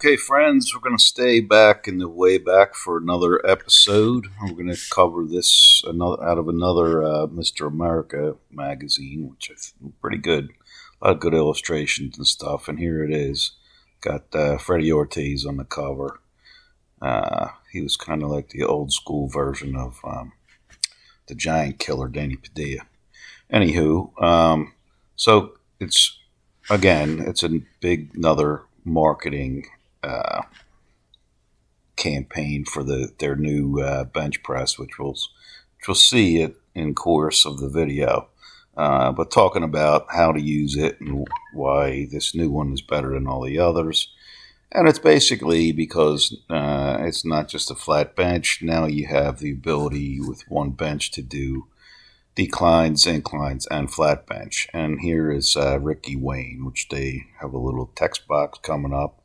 Okay, friends, we're going to stay back in the way back for another episode. We're going to cover this out of another Mr. America magazine, which is pretty good. A lot of good illustrations and stuff. And here it is. Got Freddy Ortiz on the cover. He was kind of like the old school version of the giant killer, Danny Padilla. Anywho, so it's a big another marketing campaign for their new bench press, which we'll see it in course of the video. But talking about how to use it and why this new one is better than all the others. And it's basically because it's not just a flat bench. Now you have the ability with one bench to do declines, inclines, and flat bench. And here is Ricky Wayne, which they have a little text box coming up.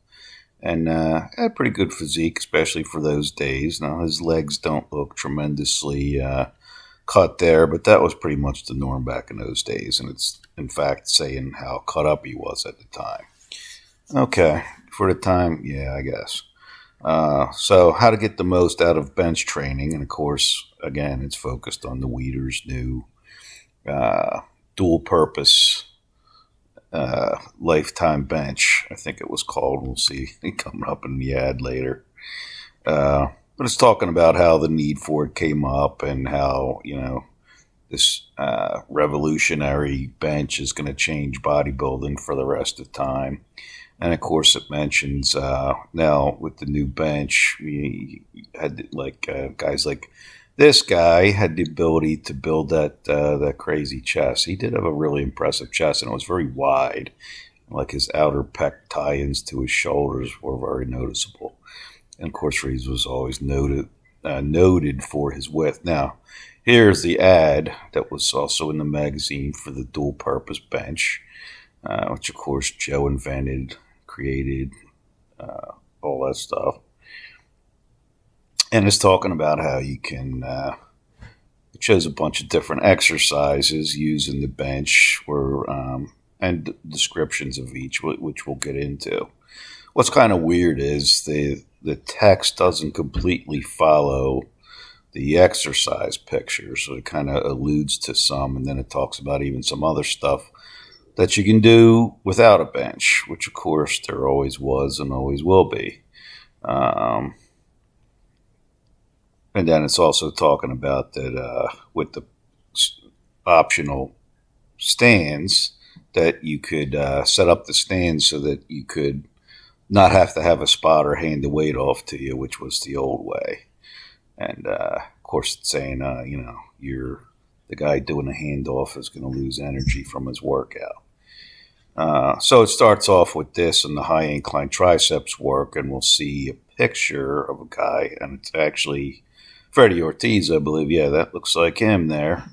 And had a pretty good physique, especially for those days. Now, his legs don't look tremendously cut there, but that was pretty much the norm back in those days. And it's, in fact, saying how cut up he was at the time. Okay, for the time, yeah, I guess. So how to get the most out of bench training. And, of course, again, it's focused on the Weeder's new dual-purpose lifetime bench, I think it was called. We'll see it coming up in the ad later. But it's talking about how the need for it came up and how, this revolutionary bench is going to change bodybuilding for the rest of time. And, of course, it mentions now with the new bench, we had guys like this guy had the ability to build that crazy chest. He did have a really impressive chest, and it was very wide. Like his outer pec tie-ins to his shoulders were very noticeable. And, of course, Reeves was always noted for his width. Now, here's the ad that was also in the magazine for the dual-purpose bench, which, of course, Joe invented, created, all that stuff. And it's talking about how you can, it shows a bunch of different exercises using the bench and descriptions of each, which we'll get into. What's kind of weird is the text doesn't completely follow the exercise picture. So it kind of alludes to some, and then it talks about even some other stuff that you can do without a bench, which, of course, there always was and always will be. And then it's also talking about that with the optional stands that you could set up the stands so that you could not have to have a spotter hand the weight off to you, which was the old way. And, of course, it's saying, the guy doing the handoff is going to lose energy from his workout. So it starts off with this and the high incline triceps work, and we'll see a picture of a guy, and it's actually Freddy Ortiz, I believe. Yeah, that looks like him there,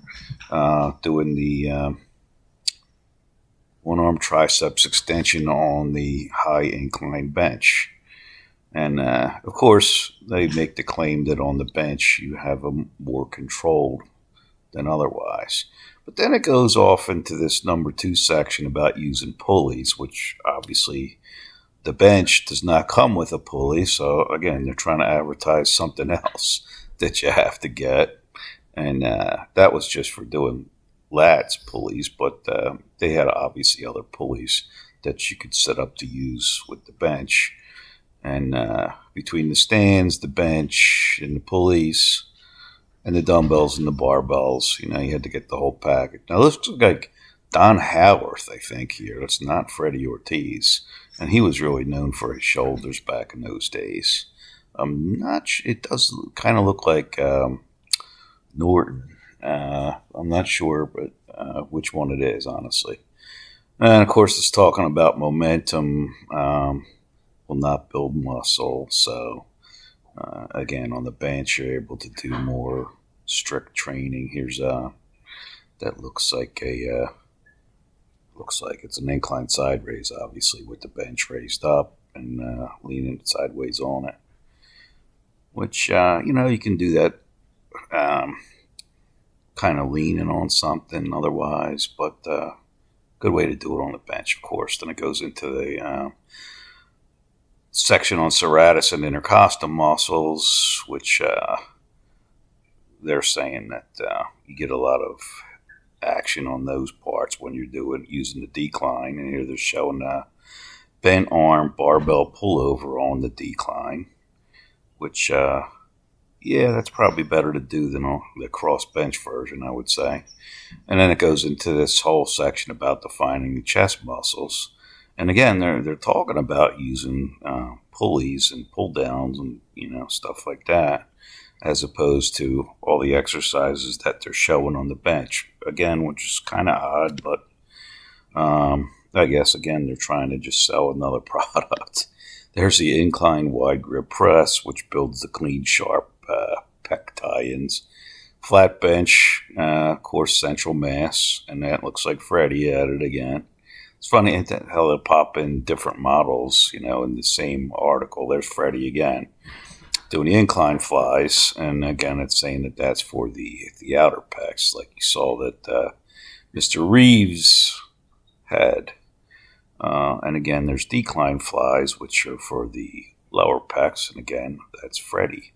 doing the one-arm triceps extension on the high incline bench. And, of course, they make the claim that on the bench you have them more controlled than otherwise. But then it goes off into this number 2 section about using pulleys, which obviously the bench does not come with a pulley. So, again, they're trying to advertise something else that you have to get. And that was just for doing lats pulleys, but they had obviously other pulleys that you could set up to use with the bench. And between the stands, the bench, and the pulleys, and the dumbbells and the barbells, you had to get the whole package. Now, this looks like Don Howarth, I think, here. It's not Freddy Ortiz. And he was really known for his shoulders back in those days. I'm not sure. It does kind of look like Norton. I'm not sure, but which one it is, honestly. And, of course, it's talking about momentum will not build muscle. So, again, on the bench, you're able to do more strict training. Here's that looks like it's an incline side raise, obviously, with the bench raised up and leaning sideways on it. Which, you can do that kind of leaning on something otherwise, but good way to do it on the bench, of course. Then it goes into the section on serratus and intercostal muscles, which they're saying that you get a lot of action on those parts when you're using the decline. And here they're showing bent arm barbell pullover on the decline, which yeah, that's probably better to do than the cross bench version, I would say. And then it goes into this whole section about defining the chest muscles. And again, they're talking about using pulleys and pull downs and stuff like that, as opposed to all the exercises that they're showing on the bench. Again, which is kind of odd, but I guess again they're trying to just sell another product. There's the incline wide grip press, which builds the clean, sharp pec tie-ins. Flat bench, of course, central mass, and that looks like Freddy at it again. It's funny how they pop in different models, in the same article. There's Freddy again, doing the incline flies, and again, it's saying that that's for the outer pecs, like you saw that Mr. Reeves had. And again, there's decline flies, which are for the lower pecs, and again, that's Freddy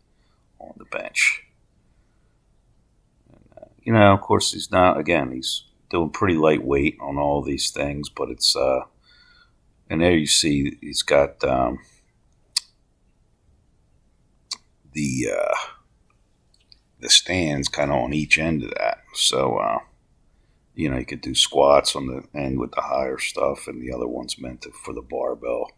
on the bench. And, of course, he's doing pretty lightweight on all these things, but it's, and there you see he's got the stands kind of on each end of that. So, you could do squats on the end with the higher stuff, and the other one's meant for the barbell.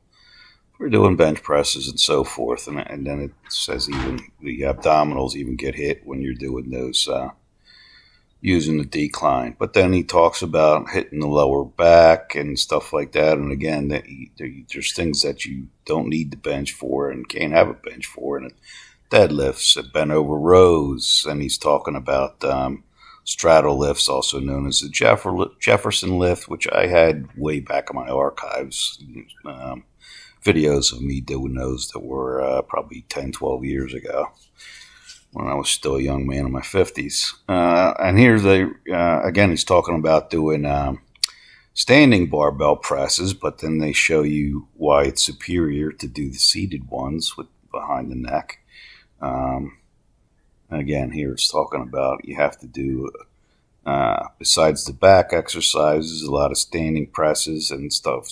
We're doing bench presses and so forth, and then it says even the abdominals even get hit when you're doing those using the decline. But then he talks about hitting the lower back and stuff like that. And again, there's things that you don't need the bench for and can't have a bench for, and deadlifts, bent over rows, and he's talking about straddle lifts, also known as the Jefferson lift, which I had way back in my archives. Videos of me doing those that were probably 10, 12 years ago when I was still a young man in my 50s. And here's again, he's talking about doing standing barbell presses, but then they show you why it's superior to do the seated ones with behind the neck. And again, here it's talking about you have to do, besides the back exercises, a lot of standing presses and stuff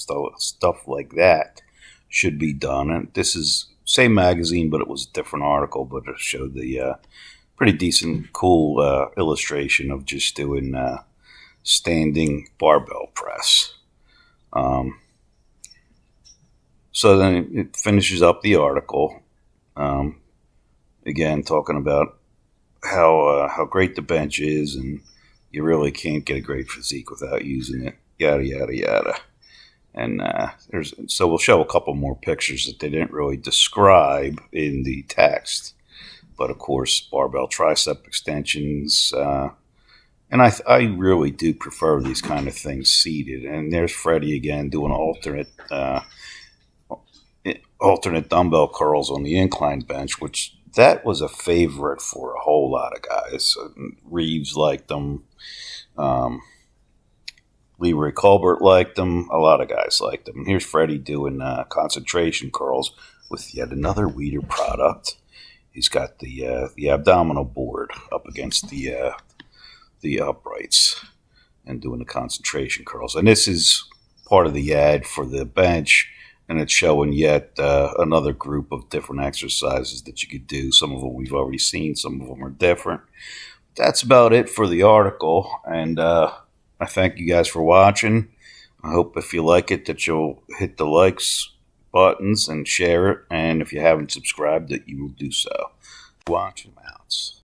like that should be done. And this is same magazine, but it was a different article, but it showed the pretty decent, cool illustration of just doing standing barbell press. So then it finishes up the article, again talking about how great the bench is, and you really can't get a great physique without using it, yada yada yada. And so we'll show a couple more pictures that they didn't really describe in the text. But of course, barbell tricep extensions. And I really do prefer these kind of things seated. And there's Freddy again doing alternate dumbbell curls on the incline bench, which that was a favorite for a whole lot of guys. Reeves liked them. Leroy Colbert liked them. A lot of guys liked them. And here's Freddy doing concentration curls with yet another Weider product. He's got the abdominal board up against the uprights and doing the concentration curls. And this is part of the ad for the bench, and it's showing yet another group of different exercises that you could do. Some of them we've already seen. Some of them are different. That's about it for the article, and I thank you guys for watching. I hope if you like it that you'll hit the likes buttons and share it. And if you haven't subscribed, that you will do so. Watch them out.